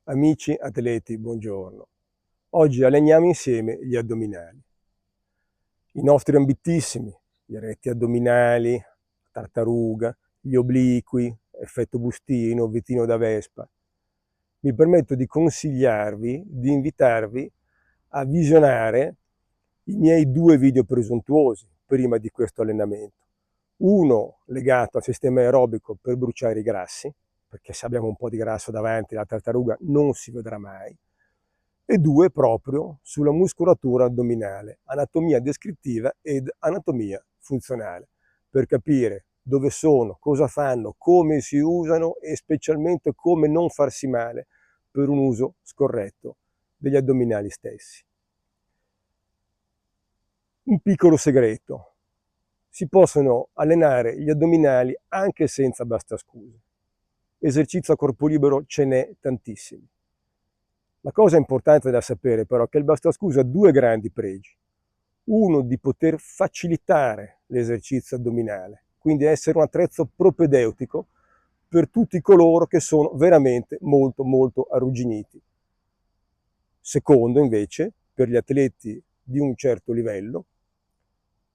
Amici atleti, buongiorno. Oggi alleniamo insieme gli addominali. I nostri ambitissimi, gli retti addominali, tartaruga, gli obliqui, effetto bustino, ovettino da Vespa. Mi permetto di consigliarvi, di invitarvi a visionare i miei 2 video presuntuosi prima di questo allenamento. Uno legato al sistema aerobico per bruciare i grassi, perché se abbiamo un po' di grasso davanti la tartaruga non si vedrà mai, e 2 proprio sulla muscolatura addominale, anatomia descrittiva ed anatomia funzionale, per capire dove sono, cosa fanno, come si usano e specialmente come non farsi male per un uso scorretto degli addominali stessi. Un piccolo segreto: si possono allenare gli addominali anche senza bastascuse. Esercizio a corpo libero ce n'è tantissimi. La cosa importante da sapere però è che il bastascusa ha 2 grandi pregi. Uno, di poter facilitare l'esercizio addominale, quindi essere un attrezzo propedeutico per tutti coloro che sono veramente molto arrugginiti. Secondo, invece, per gli atleti di un certo livello,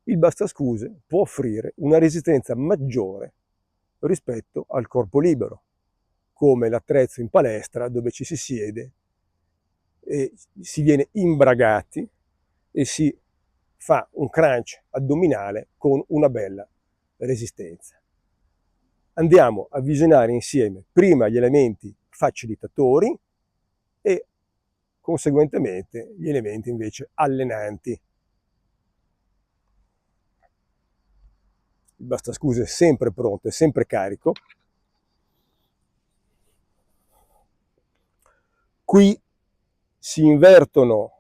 il bastascuse può offrire una resistenza maggiore rispetto al corpo libero, come l'attrezzo in palestra dove ci si siede e si viene imbragati e si fa un crunch addominale con una bella resistenza. Andiamo a visionare insieme prima gli elementi facilitatori e conseguentemente gli elementi invece allenanti. Il bastascuse è sempre pronto, è sempre carico. Qui si invertono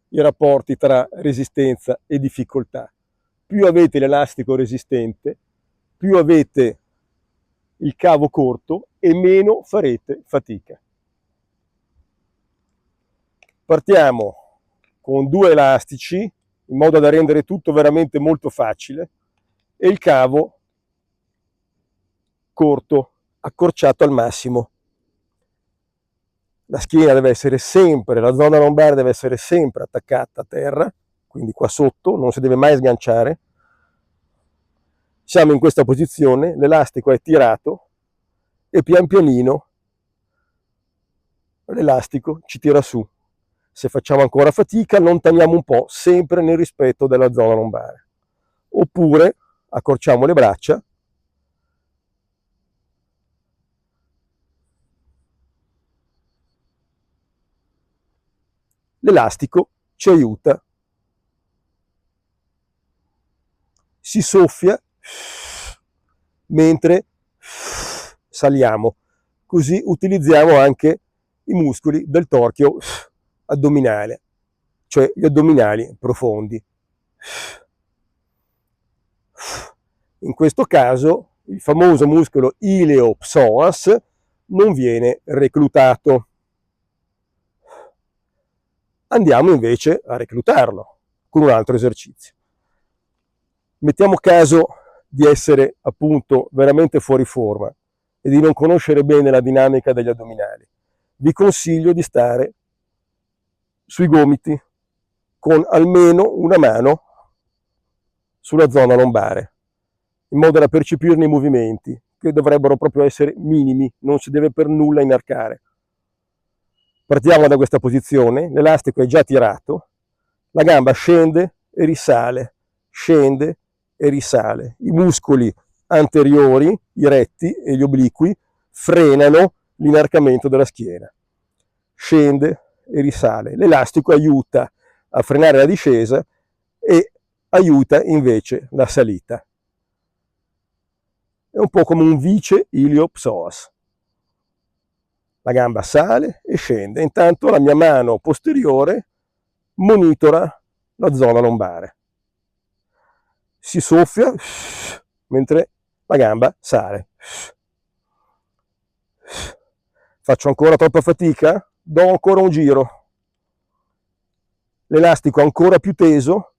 i rapporti tra resistenza e difficoltà. Più avete l'elastico resistente, più avete il cavo corto e meno farete fatica. Partiamo con 2 elastici in modo da rendere tutto veramente molto facile e il cavo corto, accorciato al massimo. La schiena deve essere sempre, la zona lombare deve essere sempre attaccata a terra, quindi qua sotto, non si deve mai sganciare. Siamo in questa posizione, l'elastico è tirato e pian pianino l'elastico ci tira su. Se facciamo ancora fatica, allontaniamo un po', sempre nel rispetto della zona lombare. Oppure accorciamo le braccia l'elastico ci aiuta, si soffia mentre saliamo, così utilizziamo anche i muscoli del torchio addominale, cioè gli addominali profondi. In questo caso il famoso muscolo ileo-psoas non viene reclutato. Andiamo invece a reclutarlo con un altro esercizio. Mettiamo caso di essere appunto veramente fuori forma e di non conoscere bene la dinamica degli addominali. Vi consiglio di stare sui gomiti con almeno una mano sulla zona lombare, in modo da percepirne i movimenti, che dovrebbero proprio essere minimi, non si deve per nulla inarcare. Partiamo da questa posizione, l'elastico è già tirato, la gamba scende e risale, scende e risale. I muscoli anteriori, i retti e gli obliqui frenano l'inarcamento della schiena. Scende e risale. L'elastico aiuta a frenare la discesa e aiuta invece la salita. È un po' come un vice ileo-psoas. La gamba sale e scende, intanto la mia mano posteriore monitora la zona lombare. Si soffia mentre la gamba sale. Faccio ancora troppa fatica? Do ancora un giro. L'elastico ancora più teso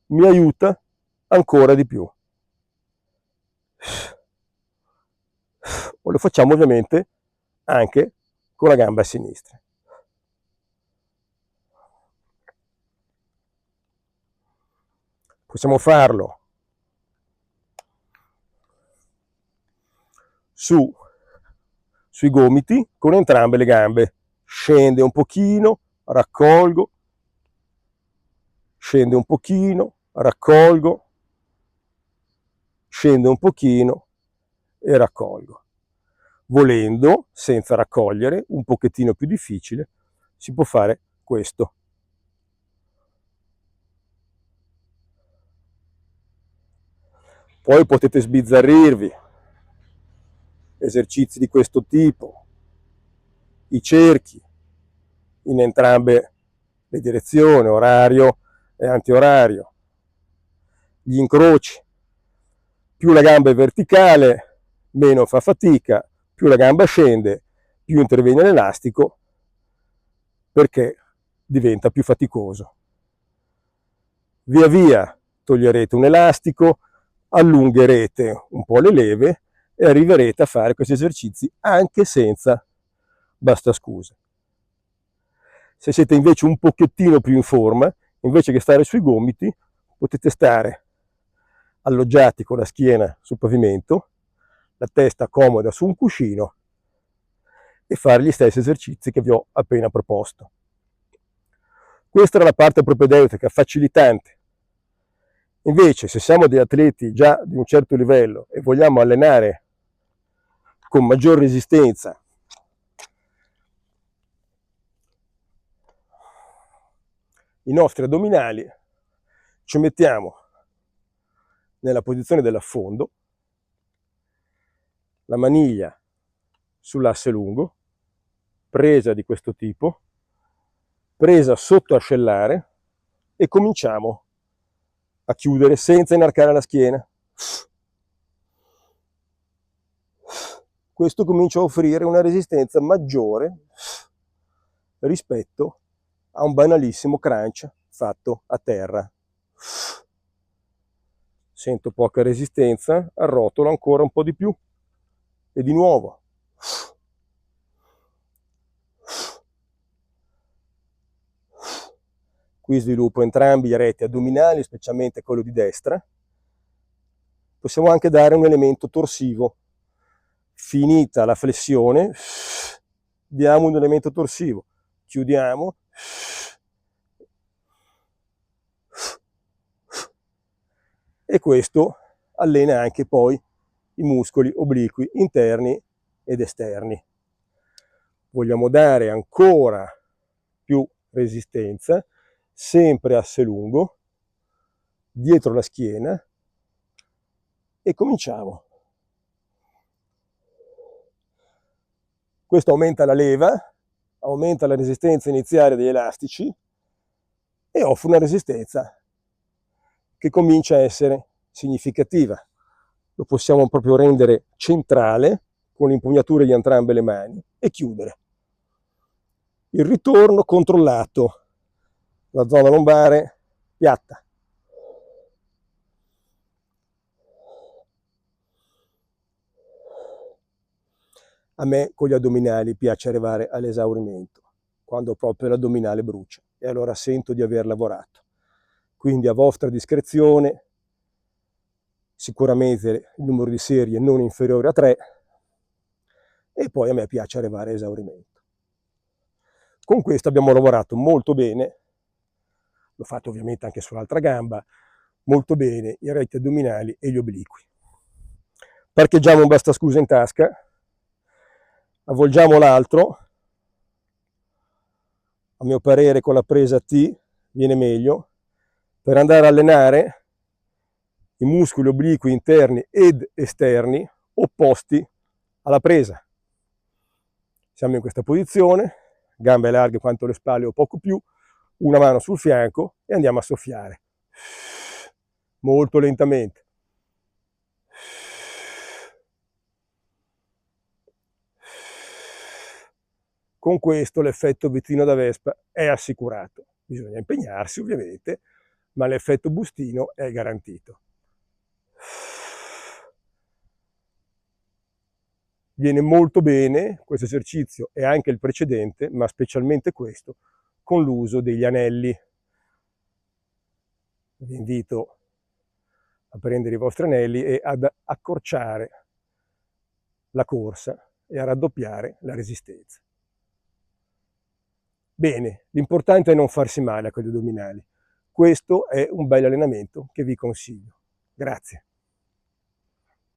mi aiuta ancora di più. O lo facciamo ovviamente anche con la gamba sinistra. Possiamo farlo sui gomiti con entrambe le gambe. Scende un pochino, raccolgo, scende un pochino, raccolgo, scende un pochino e raccolgo. Volendo, senza raccogliere, un pochettino più difficile, si può fare questo. Poi potete sbizzarrirvi, esercizi di questo tipo, i cerchi in entrambe le direzioni, orario e antiorario, gli incroci. Più la gamba è verticale, meno fa fatica, più la gamba scende, più interviene l'elastico, perché diventa più faticoso. Via via toglierete un elastico, allungherete un po' le leve e arriverete a fare questi esercizi anche senza bastascuse. Se siete invece un pochettino più in forma, invece che stare sui gomiti, potete stare alloggiati con la schiena sul pavimento, la testa comoda su un cuscino e fare gli stessi esercizi che vi ho appena proposto. Questa era la parte propedeutica, facilitante. Invece, se siamo degli atleti già di un certo livello e vogliamo allenare con maggior resistenza i nostri addominali, ci mettiamo nella posizione dell'affondo, la maniglia sull'asse lungo, presa di questo tipo, presa sotto ascellare e cominciamo a chiudere senza inarcare la schiena. Questo comincia a offrire una resistenza maggiore rispetto a un banalissimo crunch fatto a terra. Sento poca resistenza, arrotolo ancora un po' di più e di nuovo. Qui sviluppo entrambi gli areti addominali, specialmente quello di destra. Possiamo anche dare un elemento torsivo. Finita la flessione, diamo un elemento torsivo. Chiudiamo. E questo allena anche poi i muscoli obliqui interni ed esterni. Vogliamo dare ancora più resistenza, sempre asse lungo, dietro la schiena e cominciamo. Questo aumenta la leva, aumenta la resistenza iniziale degli elastici e offre una resistenza che comincia a essere significativa. Lo possiamo proprio rendere centrale con l'impugnatura di entrambe le mani e chiudere. Il ritorno controllato, la zona lombare piatta. A me con gli addominali piace arrivare all'esaurimento, quando proprio l'addominale brucia, e allora sento di aver lavorato. Quindi a vostra discrezione, sicuramente il numero di serie non inferiore a 3, e poi a me piace arrivare a esaurimento. Con questo abbiamo lavorato molto bene, l'ho fatto ovviamente anche sull'altra gamba, molto bene i retti addominali e gli obliqui. Parcheggiamo un bastascusa in tasca, avvolgiamo l'altro, a mio parere con la presa T viene meglio, per andare a allenare i muscoli obliqui interni ed esterni opposti alla presa. Siamo in questa posizione, gambe larghe quanto le spalle o poco più, una mano sul fianco e andiamo a soffiare. Molto lentamente. Con questo l'effetto vetrino da Vespa è assicurato. Bisogna impegnarsi ovviamente, ma l'effetto bustino è garantito. Viene molto bene questo esercizio e anche il precedente, ma specialmente questo, con l'uso degli anelli. Vi invito a prendere i vostri anelli e ad accorciare la corsa e a raddoppiare la resistenza. Bene, l'importante è non farsi male a quegli addominali. Questo è un bel allenamento che vi consiglio. Grazie.